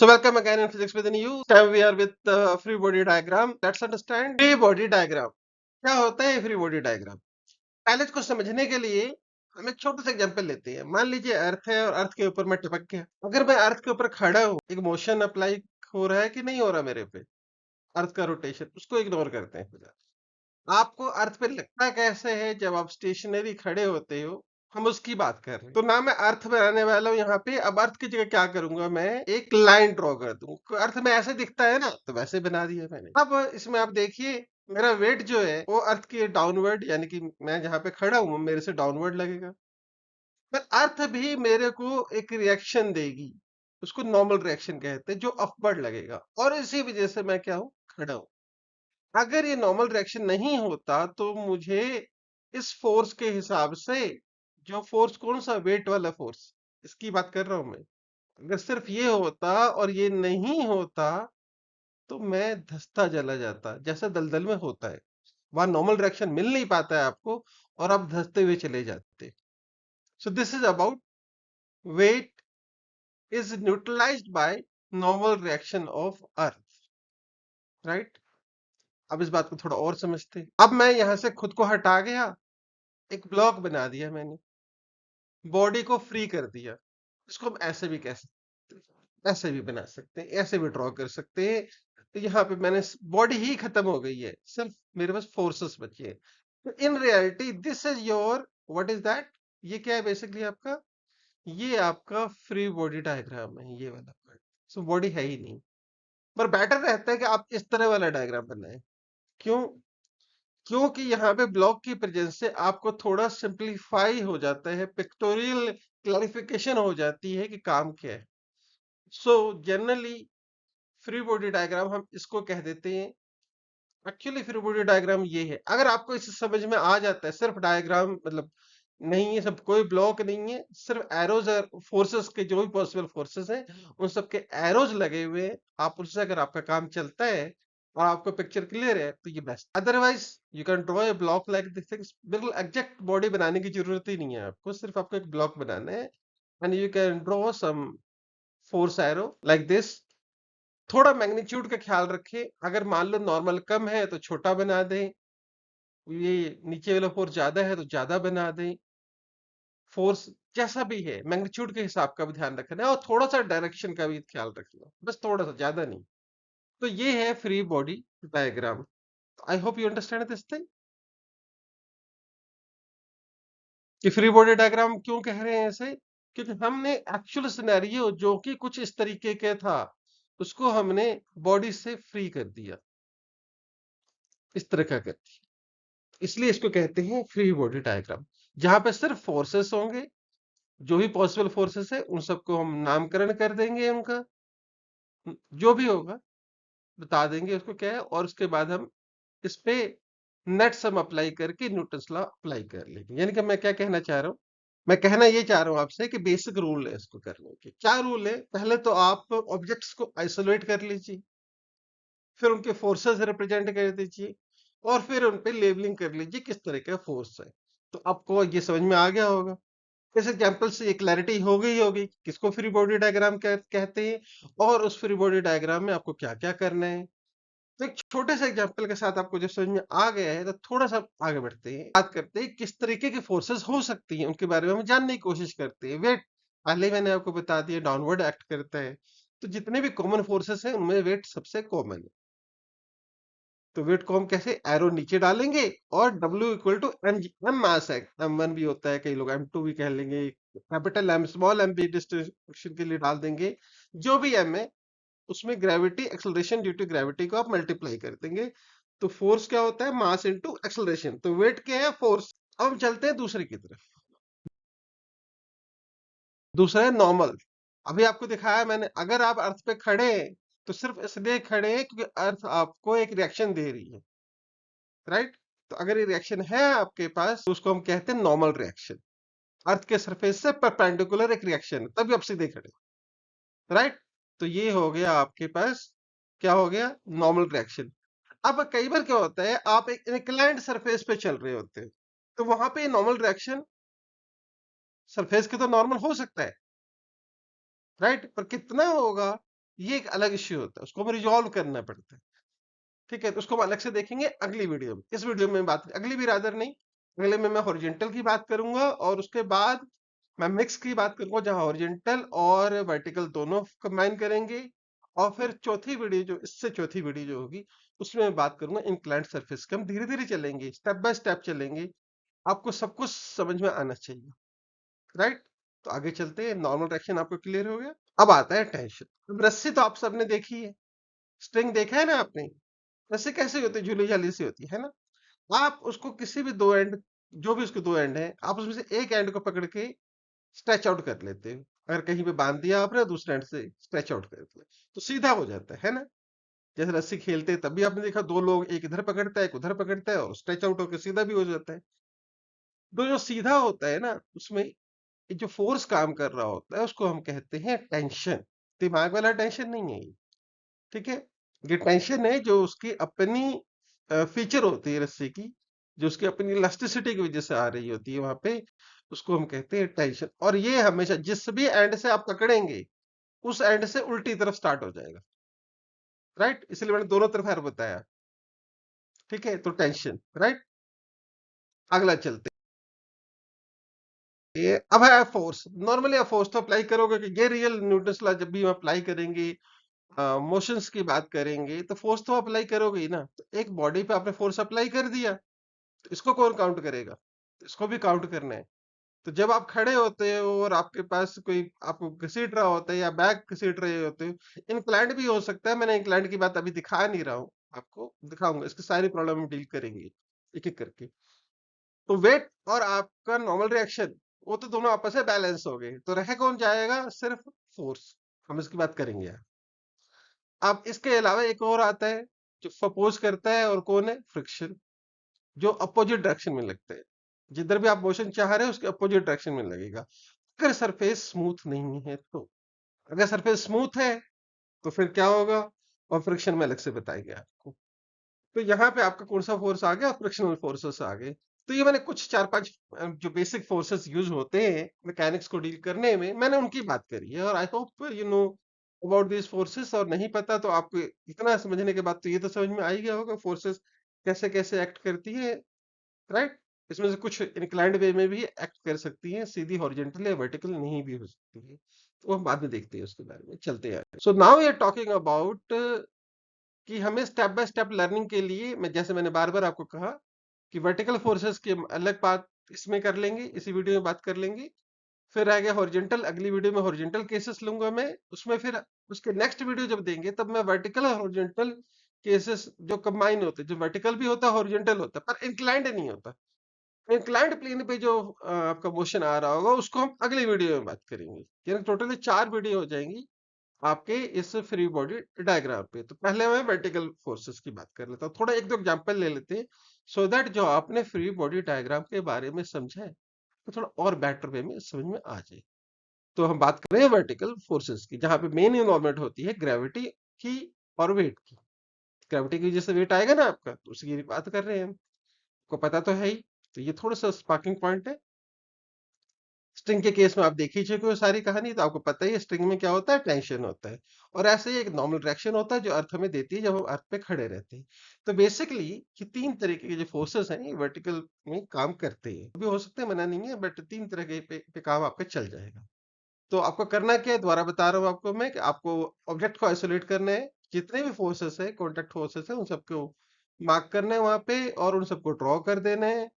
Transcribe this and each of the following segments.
So welcome again in Physics with you. Time we are with the free body diagram. Let's understand free body diagram. क्या होता है free body diagram? पहले इसको समझने के लिए हम एक छोटा सा एग्जांपल लेते हैं। मान लीजिए अर्थ है और अर्थ के ऊपर मैं टपक गया। अगर मैं अर्थ के ऊपर खड़ा हूँ, एक मोशन अप्लाई हो रहा है कि नहीं हो रहा मेरे पे? अर्थ का रोटेशन, उसको इग्नोर करते हैं। आपको अर्थ पे लगता कैसे है जब आप स्टेशनरी खड़े होते हो? हम उसकी बात कर रहे हैं। तो ना मैं अर्थ बनाने वाला हूँ यहाँ पे। अब अर्थ की जगह क्या करूंगा, मैं एक लाइन ड्रॉ कर दूंगा। अर्थ में ऐसे दिखता है ना, तो वैसे बना दिया मैंने। अब इसमें आप देखिए, मेरा वेट जो है वो अर्थ के डाउनवर्ड, यानी कि मैं जहाँ पे खड़ा हूँ मेरे से डाउनवर्ड लगेगा। पर अर्थ भी मेरे को एक रिएक्शन देगी, उसको नॉर्मल रिएक्शन कहते हैं, जो अपवर्ड लगेगा। और इसी वजह से मैं क्या हूँ, खड़ा हूँ। अगर ये नॉर्मल रिएक्शन नहीं होता तो मुझे इस फोर्स के हिसाब से, जो फोर्स कौन सा, वेट वाला फोर्स, इसकी बात कर रहा हूं मैं। अगर सिर्फ ये होता और ये नहीं होता तो मैं धंसता चला जाता, जैसा दलदल में होता है। वहां नॉर्मल रिएक्शन मिल नहीं पाता है आपको और आप धंसते हुए चले जाते। So this is about wait is neutralised by normal reaction of earth, right. अब इस बात को थोड़ा और समझते हैं। अब मैं यहां से खुद को हटा गया, एक ब्लॉक बना दिया मैंने, बॉडी को फ्री कर दिया। इसको हम ऐसे भी कह सकते हैं, ऐसे भी बना सकते हैं, ऐसे भी ड्रॉ कर सकते हैं। तो यहाँ पे मैंने बॉडी ही खत्म हो गई है, सिर्फ मेरे पास फोर्सेस बचे हैं। तो in reality this is your, what is that, ये क्या है बेसिकली आपका, ये आपका फ्री बॉडी डायग्राम है, ये वाला पार्ट। सो बॉडी है ही नहीं। पर बेटर रहता है कि आप इस तरह वाला डायग्राम बनाएं। क्यों? क्योंकि यहाँ पे ब्लॉक की प्रेजेंस से आपको थोड़ा सिंप्लीफाई हो जाता है, पिक्टोरियल क्लैरिफिकेशन हो जाती है कि काम क्या है। So generally free body diagram हम इसको कह देते हैं। एक्चुअली फ्री बॉडी डायग्राम ये है। अगर आपको इसे समझ में आ जाता है, सिर्फ डायग्राम मतलब नहीं है, सब कोई ब्लॉक नहीं है, सिर्फ एरोज और फोर्सेस के जो भी पॉसिबल फोर्सेस हैं उन सबके एरोज लगे हुए हैं, आप उससे अगर आपका काम चलता है और आपको पिक्चर क्लियर है तो ये best. Otherwise you can draw a block like this things. बिल्कुल एग्जैक्ट बॉडी बनाने की जरूरत ही नहीं है आपको, सिर्फ आपको एक ब्लॉक बनाना है and you can draw some force arrow like this. थोड़ा मैग्नीट्यूड का ख्याल रखें, अगर मान लो नॉर्मल कम है तो छोटा बना दें, ये नीचे वाला फोर्स ज्यादा है तो ज्यादा बना दें। फोर्स जैसा भी है मैग्नीट्यूड के हिसाब का भी ध्यान रखना है और थोड़ा सा डायरेक्शन का भी ख्याल रखना, बस थोड़ा सा, ज्यादा नहीं। तो ये है free body diagram. I hope you understand this thing कि फ्री बॉडी डायग्राम क्यों कह रहे हैं ऐसे। क्योंकि हमने एक्चुअल सिनेरियो जो कि कुछ इस तरीके का था, उसको हमने बॉडी से फ्री कर दिया, इस तरह का कर दिया। इसलिए इसको कहते हैं फ्री बॉडी डायग्राम, जहां पे सिर्फ फोर्सेस होंगे, जो भी पॉसिबल फोर्सेस है उन सबको हम नामकरण कर देंगे, उनका जो भी होगा बता देंगे उसको क्या है, और उसके बाद हम इस पे नेट सम अप्लाई करके न्यूटन्स लॉ अप्लाई कर लेंगे। यानी कि मैं क्या कहना चाह रहा हूँ, मैं कहना ये चाह रहा हूँ आपसे कि बेसिक रूल है इसको करने के। क्या रूल है? पहले तो आप ऑब्जेक्ट्स को आइसोलेट कर लीजिए, फिर उनके फोर्सेस रिप्रेजेंट कर दीजिए और फिर उन पे लेबलिंग कर लीजिए किस तरह का फोर्स है। तो आपको ये समझ में आ गया होगा। इस एग्जाम्पल से ये क्लैरिटी हो गई होगी किसको फ्री बॉडी डायग्राम कहते हैं और उस फ्री बॉडी डायग्राम में आपको क्या क्या करना है। तो एक छोटे से एग्जाम्पल के साथ आपको जब समझ में आ गया है तो थोड़ा सा आगे बढ़ते हैं, बात करते हैं किस तरीके के फोर्सेस हो सकती हैं, उनके बारे में हम जानने की कोशिश करते हैं। वेट पहले ही मैंने आपको बता दिया, डाउनवर्ड एक्ट करता है। तो जितने भी कॉमन फोर्सेस हैं उनमें वेट सबसे कॉमन है। तो वेट को हम कैसे, एरो नीचे डालेंगे और W equal to M, M mass है, M1 भी होता है, कई लोग M2 भी कह लेंगे, कैपिटल एम स्मॉल एम भी डिस्ट्रीब्यूशन के लिए डाल देंगे। जो भी एम है उसमें gravity acceleration due to gravity को आप मल्टीप्लाई कर देंगे। तो फोर्स क्या होता है, मास इनटू एक्सेलरेशन। तो वेट क्या है, फोर्स। अब हम चलते हैं दूसरे की तरफ। दूसरा है नॉर्मल। अभी आपको दिखाया मैंने, अगर आप अर्थ पे खड़े हैं तो सिर्फ इसलिए खड़े हैं क्योंकि अर्थ आपको एक रिएक्शन दे रही है, राइट। तो अगर ये रिएक्शन है आपके पास तो उसको हम कहते हैं नॉर्मल रिएक्शन। अर्थ के सरफेस से परपेंडिकुलर एक रिएक्शन, तभी आप सीधे खड़े, राइट। तो ये हो गया आपके पास, क्या हो गया, नॉर्मल रिएक्शन। अब कई बार क्या होता है, आप एक इंक्लाइंड सरफेस पे चल रहे होते हैं, तो वहां पे नॉर्मल रिएक्शन सरफेस के तो नॉर्मल हो सकता है, राइट, पर कितना होगा, ये एक अलग इश्यू होता है, उसको हमें रिजॉल्व करना पड़ता है। ठीक है, तो उसको हम अलग से देखेंगे अगली वीडियो में। इस वीडियो में बात अगली भी रादर नहीं, अगले में मैं हॉरिजॉन्टल की बात करूंगा और उसके बाद मैं मिक्स की बात करूंगा जहां हॉरिजॉन्टल और वर्टिकल दोनों कंबाइन करेंगे। और फिर चौथी वीडियो जो इससे चौथी वीडियो जो होगी उसमें मैं बात करूंगा इंक्लाइंड सरफेस के। हम धीरे धीरे चलेंगे, स्टेप बाय स्टेप चलेंगे, आपको सब कुछ समझ में आना चाहिए। राइट, तो आगे चलते हैं। नॉर्मल रिएक्शन आपको क्लियर हो गया। अब आता है टेंशन। अब रस्सी तो आप सबने देखी है, स्ट्रिंग देखा है ना आपने, रस्सी कैसे होती है, झूली झाली सी होती है ना। आप उसको किसी भी दो एंड, जो भी उसके दो एंड है, आप उसमें से एक एंड को पकड़ के स्ट्रेच आउट कर लेते हो। अगर कहीं पे बांध दिया आपने, दूसरे एंड से स्ट्रेच आउट कर दिया तो सीधा हो जाता है ना। जैसे रस्सी खेलते हैं तब भी आपने देखा, दो लोग, एक इधर पकड़ता है एक उधर पकड़ता है और स्ट्रेच आउट होकर सीधा भी हो जाता है। तो जो सीधा होता है ना, उसमें ये जो फोर्स काम कर रहा होता है उसको हम कहते हैं टेंशन। दिमाग वाला टेंशन नहीं है ये, ठीक है। ये टेंशन है जो उसकी अपनी फीचर होती है रस्सी की, जो उसकी अपनी इलास्टिसिटी की वजह से आ रही होती है वहां पे, उसको हम कहते हैं टेंशन। और ये हमेशा जिस भी एंड से आप पकड़ेंगे उस एंड से उल्टी तरफ स्टार्ट हो जाएगा। राइट, इसलिए मैंने दोनों तरफ एरो बताया। ठीक है, तो टेंशन। राइट, अगला चलते हैं। ये अब है फोर्स। नॉर्मली आप फोर्स तो अप्लाई करोगे कि ये रियल न्यूटन्स लॉ जब भी हम अप्लाई करेंगे, मोशंस की बात करेंगे, तो फोर्स तो अप्लाई करोगे ही ना। तो एक बॉडी पे आपने फोर्स अप्लाई कर दिया, तो इसको कौन काउंट करेगा, इसको भी काउंट करना है। तो जब आप खड़े होते हो और आपके पास कोई आपको घसीट रहा होता है या बैग घसीट रहे होते हो, इंक्लाइंड भी हो सकता है। मैंने इंक्लाइंड की बात अभी दिखा नहीं रहा हूँ, आपको दिखाऊंगा। इसकी सारी प्रॉब्लम हम डील करेंगे एक एक करके। तो वेट और आपका नॉर्मल रिएक्शन, वो तो दोनों आपस में बैलेंस हो गए, तो रह कौन जाएगा, सिर्फ फोर्स। हम इसकी बात करेंगे यार। अब इसके अलावा एक और आता है जो अपोज करता है, और कौन है, फ्रिक्शन, जो अपोजिट डायरेक्शन में लगता है। जिधर भी आप मोशन चाह रहे हो उसके अपोजिट डायरेक्शन में लगेगा, अगर सरफेस स्मूथ नहीं है तो। अगर सरफेस स्मूथ है तो फिर क्या होगा, और फ्रिक्शन में अलग से बताएंगे आपको। तो यहाँ पे आपका कौन सा फोर्स आ गया, फ्रिक्शनल फोर्सेस आ गए। तो ये मैंने कुछ चार पांच जो बेसिक फोर्सेस यूज होते हैं मैकेनिक्स को डील करने में, मैंने उनकी बात करी है। और आई hope you know about this forces. और नहीं पता तो आपको इतना समझने के बाद तो ये तो समझ में आ ही गया होगा फोर्सेस कैसे कैसे एक्ट करती है। राइट, इसमें से कुछ इंक्लाइंड वे में भी एक्ट कर सकती हैं, सीधी हॉरिजॉन्टल या वर्टिकल नहीं भी हो सकती है। तो हम बाद में देखते हैं, उसके बारे में चलते हैं। So now we are talking about कि हमें स्टेप बाय स्टेप लर्निंग के लिए, मैं जैसे मैंने बार बार आपको कहा कि वर्टिकल फोर्सेस की हम अलग बात इसमें कर लेंगे, इसी वीडियो में बात कर लेंगे। फिर आ गया हॉरिजॉन्टल, अगली वीडियो में हॉरिजॉन्टल केसेस लूंगा मैं उसमें। फिर उसके नेक्स्ट वीडियो जब देंगे तब मैं वर्टिकल और हॉरिजॉन्टल केसेस जो कंबाइन होते हैं, जो वर्टिकल भी होता है हॉरिजॉन्टल होता है पर इंक्लाइंड नहीं होता, इंक्लाइंड प्लेन पे जो आपका मोशन आ रहा होगा उसको हम अगली वीडियो में बात करेंगे। यानी टोटली 4 वीडियो हो जाएंगी आपके इस फ्री बॉडी डायग्राम पे। तो पहले मैं वर्टिकल फोर्सेस की बात कर लेता हूँ, थोड़ा एक दो एग्जांपल ले लेते हैं, सो दैट जो आपने फ्री बॉडी डायग्राम के बारे में समझा है तो थोड़ा और बेटर वे में समझ में आ जाए। तो हम बात करें वर्टिकल फोर्सेस की, जहां पे मेन इन्वॉल्वमेंट होती है ग्रेविटी की और वेट की। ग्रेविटी की वजह से वेट आएगा ना आपका, तो उसकी बात कर रहे हैं हम, को पता तो है ही। तो ये थोड़ा सा स्पार्किंग पॉइंट है। स्ट्रिंग के केस में आप देख ही चुके हो सारी कहानी, तो आपको पता ही है स्ट्रिंग में क्या होता है, टेंशन होता है। और ऐसे ही एक नॉर्मल रिएक्शन होता है जो अर्थ हमें देती है जब हम अर्थ पे खड़े रहते हैं। तो बेसिकली ये तीन तरीके के जो फोर्सेस हैं ये वर्टिकल में काम करते हैं, भी हो सकते हैं, मना नहीं है, बट तीन तरह के पे काम आपका चल जाएगा। तो आपको करना क्या है, दोबारा बता रहा हूँ आपको मैं, कि आपको ऑब्जेक्ट को आइसोलेट करना है, जितने भी फोर्सेस है, कॉन्टेक्ट फोर्सेस है, उन सबको मार्क करना है वहां पे और उन सबको ड्रॉ कर देना है।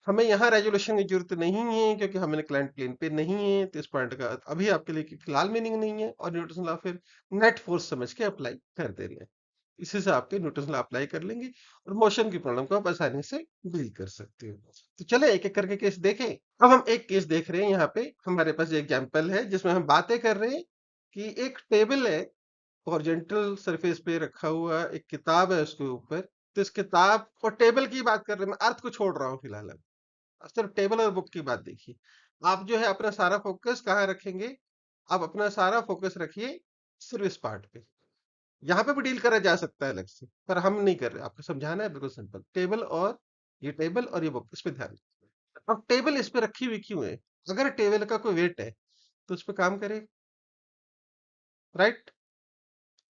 हमें यहाँ रेजोल्यूशन की जरूरत नहीं है क्योंकि हमने क्लाइंट प्लेन पे नहीं है, तो इस पॉइंट का अभी आपके लिए फिलहाल मीनिंग नहीं है। और न्यूटन लॉ फिर नेट फोर्स समझ के अप्लाई कर देना है, इसी से आपके न्यूटन लॉ अप्लाई कर लेंगे और मोशन की प्रॉब्लम को आप आसानी से डील कर सकते हो। तो चले एक एक करके केस देखें। अब हम एक केस देख रहे हैं, यहाँ पे हमारे पास एग्जाम्पल है जिसमें हम बातें कर रहे हैं कि एक टेबल है, हॉरिजॉन्टल सरफेस पे रखा हुआ, एक किताब है उसके ऊपर। तो इस किताब और टेबल की बात कर रहे हैं, मैं अर्थ को छोड़ रहा हूँ फिलहाल। सिर्फ टेबल और बुक की बात देखिए। आप जो है अपना सारा फोकस कहाँ रखेंगे, आप अपना सारा फोकस रखिए सिर्फ इस पार्ट पे। यहाँ पे भी डील करा जा सकता है अलग से, पर हम नहीं कर रहे, आपको समझाना है बिल्कुल सिंपल। टेबल और ये बुक, इस पे ध्यान दीजिए। अब टेबल इस पे रखी हुई क्यों है, अगर टेबल का कोई वेट है तो उस पे काम करे। राइट,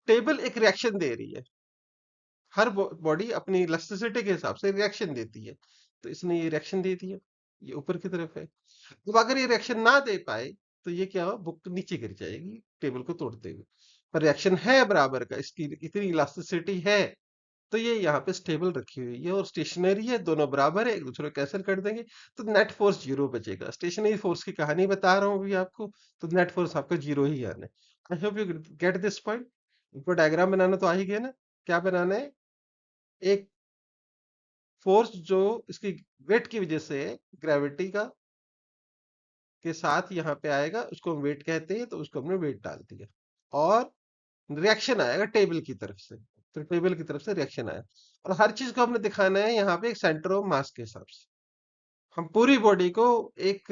टेबल एक रिएक्शन दे रही है, हर बॉडी अपनी इलास्टिसिटी के हिसाब से रिएक्शन देती है, तो इसने ये रिएक्शन दे दी है, ये ऊपर की तरफ है। अब अगर ये रिएक्शन ना दे पाए तो ये क्या हो, बुक नीचे गिर जाएगी टेबल को तोड़ते हुए। पर रिएक्शन है बराबर का, इसकी इतनी इलास्टिसिटी है, तो ये यहाँ पे स्टेबल रखी हुई है और स्टेशनरी है, दोनों बराबर है, एक दूसरे को कैंसिल कर देंगे, तो नेट फोर्स जीरो बचेगा। स्टेशनरी फोर्स की कहानी बता रहा हूँ अभी आपको, तो नेट फोर्स आपका जीरो ही आना है। आई hope you get this point. इनको डायग्राम बनाना तो आ ही गया ना। क्या बनाना है, एक फोर्स जो इसकी वेट की वजह से, ग्रेविटी का के साथ यहाँ पे आएगा, उसको हम वेट कहते हैं, तो उसको हमने वेट डाल दिया, और रिएक्शन आएगा टेबल की तरफ से, तो टेबल की तरफ से रिएक्शन आया, और हर चीज को हमने दिखाना है यहाँ पे एक सेंटर ऑफ मास के हिसाब से। हम पूरी बॉडी को एक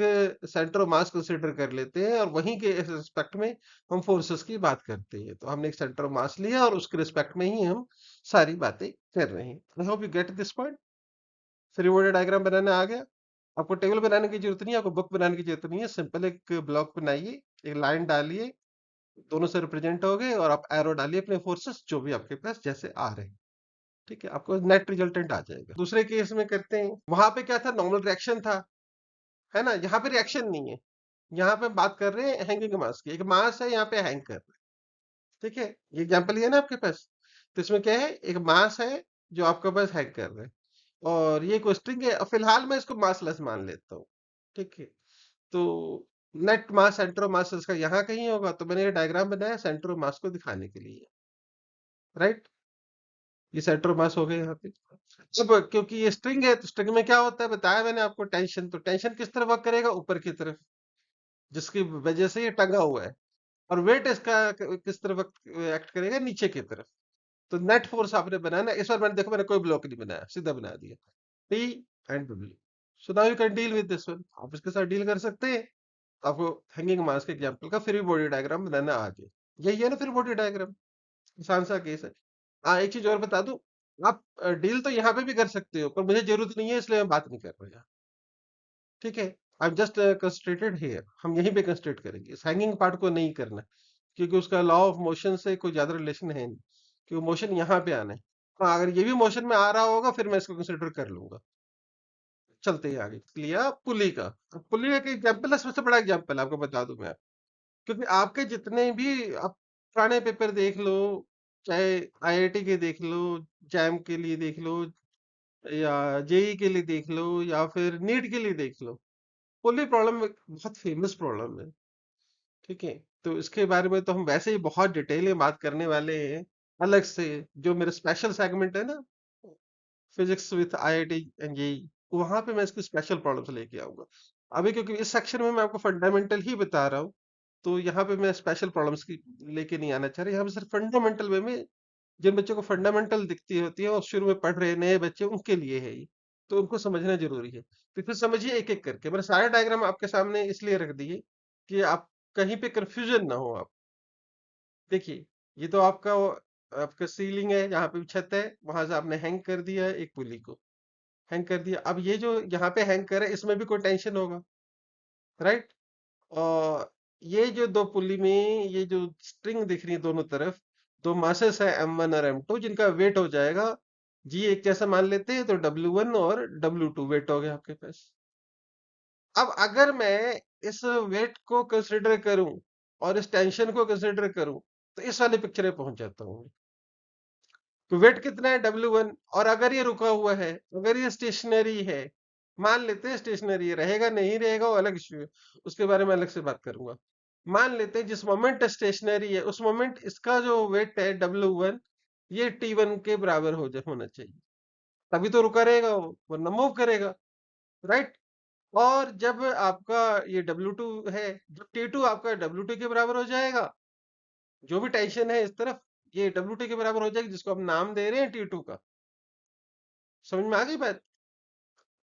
सेंटर ऑफ मास कंसिडर कर लेते हैं, और वहीं के रिस्पेक्ट में हम फोर्सेस की बात करते हैं, तो हमने एक सेंटर ऑफ मास लिया और उसके रिस्पेक्ट में ही हम सारी बातें कर रहे हैं। I hope you get this point. Free body diagram बनाना आ गया। आपको टेबल बनाने की जरूरत नहीं है, आपको बुक बनाने की जरूरत नहीं है, सिंपल एक ब्लॉक बनाइए, एक लाइन डालिए, दोनों से रिप्रेजेंट हो गए, और आप एरो डालिए अपने फोर्सेस जो भी आपके पास जैसे आ रहे हैं। ठीक है, आपको नेट रिजल्टेंट आ जाएगा। दूसरे केस में करते हैं, वहां पे क्या था, नॉर्मल रिएक्शन था, है ना, यहाँ पे रिएक्शन नहीं है। यहाँ पे बात कर रहे हैं हैंगिंग मास की, एक मास है यहाँ पे हैंग कर रहा है। ठीक है, ये एग्जाम्पल है ना आपके पास, तो इसमें क्या है, एक मास है जो आपके पास हैंग कर रहा है, और ये कोई स्ट्रिंग है, और फिलहाल मैं इसको मासलेस मान लेता हूँ। ठीक है, तो net mass centre of mass इसका यहाँ कहीं होगा, तो मैंने ये डायग्राम बनाया सेंटर ऑफ मास को दिखाने के लिए, राइट। ये सेंटर ऑफ मास हो गया यहाँ पे। अब क्योंकि ये स्ट्रिंग है, तो स्ट्रिंग में क्या होता है बताया मैंने आपको, टेंशन, तो टेंशन किस तरफ वर्क करेगा, ऊपर की तरफ, जिसकी वजह से ये टंगा हुआ है, और वेट इसका किस तरफ एक्ट करेगा, नीचे की तरफ। तो नेट फोर्स आपने बनाना, इस बार मैंने देखो मैंने कोई ब्लॉक नहीं बनाया, सीधा बना दिया, P and W। So now you can deal with this one, आप इसके साथ डील कर सकते हैं। आपको हैंगिंग मास के एग्जांपल का फ्री बॉडी डायग्राम बनाना आ गया, यही है ना फ्री बॉडी डायग्राम, आसान सा केस है। हाँ, एक चीज और बता दूं, आप डील तो यहाँ पे भी कर सकते हो, पर मुझे जरूरत नहीं है, इसलिए मैं बात नहीं कर रहा यहाँ। ठीक है, I am just concentrated here, हम यहीं पे कंसंट्रेट करेंगे, इस हैंगिंग पार्ट को नहीं करना, क्योंकि उसका लॉ ऑफ मोशन से कोई ज्यादा रिलेशन है नहीं, क्योंकि मोशन यहाँ पे आना है। हाँ, अगर ये भी मोशन में आ रहा होगा फिर मैं इसको कंसिडर कर लूंगा। चलते हैं आगे, लिया पुली का। पुली का एग्जाम्पल है, सबसे बड़ा एग्जाम्पल आपको बता दूं मैं, क्योंकि आपके जितने भी आप पुराने पेपर देख लो, चाहे आईआईटी के देख लो, जैम के लिए देख लो, या जेई के लिए देख लो, या फिर नीट के लिए देख लो, पुली प्रॉब्लम एक बहुत फेमस प्रॉब्लम है। ठीक है, तो इसके बारे में तो हम वैसे ही बहुत डिटेल में बात करने वाले हैं, अलग से, जो मेरा स्पेशल सेगमेंट है ना, physics with IIT and JEE, वहां पे मैं इसकी स्पेशल प्रॉब्लम्स लेके आऊंगा। अभी क्योंकि इस सेक्शन में मैं आपको फंडामेंटल ही बता रहा हूँ, तो यहाँ पे मैं स्पेशल प्रॉब्लम्स की लेके नहीं आना चाह रहा, यहाँ पे सिर्फ फंडामेंटल वे में, जिन बच्चों को फंडामेंटल दिखती होती है और शुरू में पढ़ रहे नए बच्चे, उनके लिए है ये, तो उनको समझना जरूरी है। तो फिर समझिए एक एक करके, मैंने सारे डायग्राम आपके सामने इसलिए रख दिए कि आप कहीं पे कंफ्यूजन ना हो। आप देखिए, ये तो आपका सीलिंग है, जहाँ पे भी छत है, वहां से आपने हैंग कर दिया है एक पुली को, हैंग कर दिया। अब ये जो यहाँ पे हैंग करे, इसमें भी कोई टेंशन होगा, राइट। और ये जो दो पुली में ये जो स्ट्रिंग दिख रही है दोनों तरफ, दो मासेस है M1 और M2, जिनका वेट हो जाएगा जी एक जैसा मान लेते हैं, तो W1 और W2 वेट हो गया आपके पास। अब अगर मैं इस वेट को कंसिडर करूं और इस टेंशन को कंसिडर करूं, तो इस वाली पिक्चर में पहुंच जाता हूं। तो वेट कितना है, W1, और अगर ये रुका हुआ है, अगर ये स्टेशनरी है, मान लेते हैं स्टेशनरी रहेगा नहीं रहेगा वो अलग इश्यू है, उसके बारे में अलग से बात करूंगा। मान लेते हैं जिस मोमेंट स्टेशनरी है, उस मोमेंट इसका जो वेट है W1, ये T1 के बराबर होना चाहिए, तभी तो रुका रहेगा वो, वरना मूव करेगा, राइट। और जब आपका ये W2 है, जब T2 आपका W2 के बराबर हो जाएगा, जो भी टेंशन है इस तरफ, ये W2 के बराबर हो जाएगी, जिसको हम नाम दे रहे हैं T2 का। समझ में आ गई बात।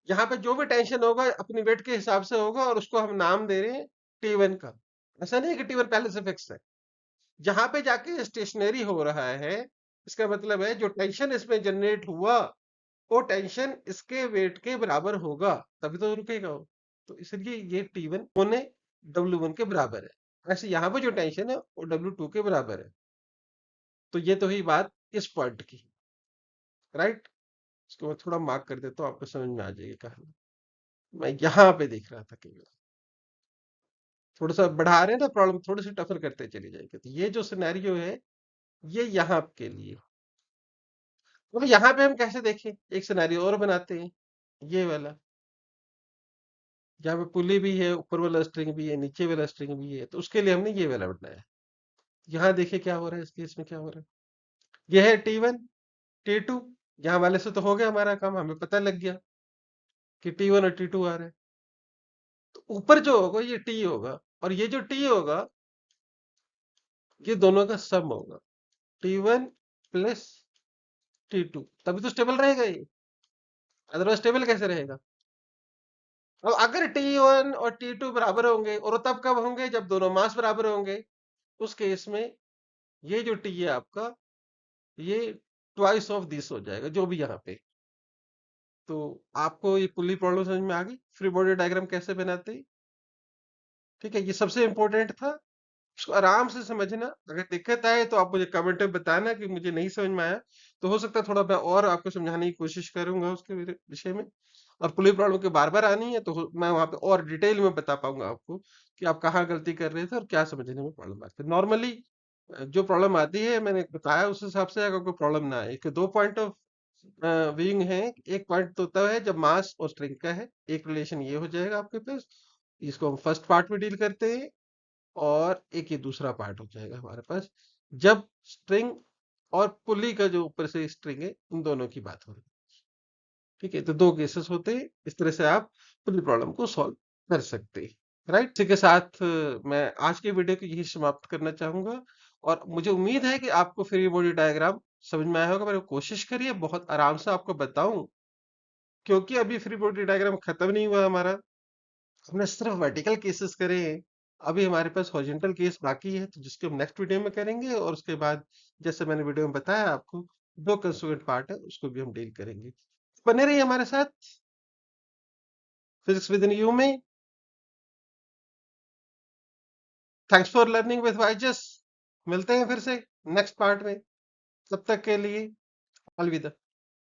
यहाँ पे जो भी टेंशन होगा अपनी वेट के हिसाब से होगा, और उसको हम नाम दे रहे हैं T1 का। ऐसा नहीं है कि T1 पहले से फिक्स है, जहां पे जाके स्टेशनरी हो रहा है, इसका मतलब है जो टेंशन इसमें जनरेट हुआ, वो टेंशन इसके वेट के बराबर होगा, तभी तो रुकेगा वो। तो इसलिए ये T1 होने W1 के बराबर है। ऐसे यहाँ पे जो टेंशन है वो W2 के बराबर है। तो ये तो हुई बात इस पॉइंट की, राइट। इसको मैं थोड़ा मार्क कर देता हूँ, आपको समझ में आ जाएगी कहानी। मैं यहाँ पे देख रहा था केवल, थोड़ा सा बढ़ा रहे हैं ना प्रॉब्लम, थोड़ी सी टफर करते चली जाएगी। तो ये जो सिनेरियो है ये यहाँ के लिए, तो यहाँ पे हम कैसे देखें, एक सिनेरियो और बनाते हैं, ये वाला, जहाँ पे पुली भी है, ऊपर वाला स्ट्रिंग भी है, नीचे वाला स्ट्रिंग भी है, तो उसके लिए हमने ये वाला बनाया है। यहाँ देखिए क्या हो रहा है, इस केस में क्या हो रहा है। ये है T1 T2, यहाँ वाले से तो हो गया हमारा काम, हमें पता लग गया कि T1 और T2 आ रहे हैं। तो ऊपर जो होगा ये T होगा, और ये जो T होगा ये दोनों का सम होगा, T1 प्लस T2, तभी तो स्टेबल रहेगा ये, अदरवाइज स्टेबल कैसे रहेगा। अब अगर T1 और T2 बराबर होंगे, और वो तब कब होंगे, जब दोनों मास बराबर होंगे, उस केस में ये जो T है आपका, ये ट्वाइस ऑफ दिस हो जाएगा, जो भी यहाँ पे। तो आपको ये पुली प्रॉब्लम समझ में आ गई, फ्री बॉडी डायग्राम कैसे बनाते हैं। ठीक है, ये सबसे इंपॉर्टेंट था, इसको आराम से समझना। अगर दिक्कत आए तो आप मुझे कमेंट में बताना कि मुझे नहीं समझ में आया, तो हो सकता है थोड़ा मैं और आपको समझाने की कोशिश करूंगा उसके विषय में। और पुली प्रॉब्लम के बार बार आनी है तो मैं वहां पे और डिटेल में बता पाऊंगा आपको कि आप कहाँ गलती कर रहे थे और क्या समझने में प्रॉब्लम आती है। नॉर्मली जो प्रॉब्लम आती है मैंने बताया उस हिसाब से, अगर कोई प्रॉब्लम ना आए, कि दो पॉइंट ऑफ व्यूइंग है। एक पॉइंट तो तब है जब मास और स्ट्रिंग का है, एक रिलेशन ये हो जाएगा आपके पास, इसको हम फर्स्ट पार्ट में डील करते हैं। और एक ये दूसरा पार्ट हो जाएगा हमारे पास, जब स्ट्रिंग और पुली का जो ऊपर से स्ट्रिंग है, इन दोनों की बात हो रही है। ठीक है, तो दो केसेस होते हैं, इस तरह से आप पुली प्रॉब्लम को सॉल्व कर सकते हैं। राइट, इसी के साथ मैं आज के वीडियो को यही समाप्त करना चाहूंगा। और मुझे उम्मीद है कि आपको फ्री बॉडी डायग्राम समझ में आया होगा। मैंने कोशिश करी है बहुत आराम से आपको बताऊं, क्योंकि अभी फ्री बॉडी डायग्राम खत्म नहीं हुआ हमारा, हमने सिर्फ वर्टिकल केसेस करे हैं। अभी हमारे पास हॉरिजॉन्टल केस बाकी है, तो जिसको हम नेक्स्ट वीडियो में करेंगे। और उसके बाद जैसे मैंने वीडियो में बताया आपको, दो कंस्ट्रूएंट पार्ट है, उसको भी हम डील करेंगे। बने रहिए हमारे साथ फिजिक्स विद इन यू में। Thanks for learning with Wiseus. मिलते हैं फिर से नेक्स्ट पार्ट में, तब तक के लिए अलविदा।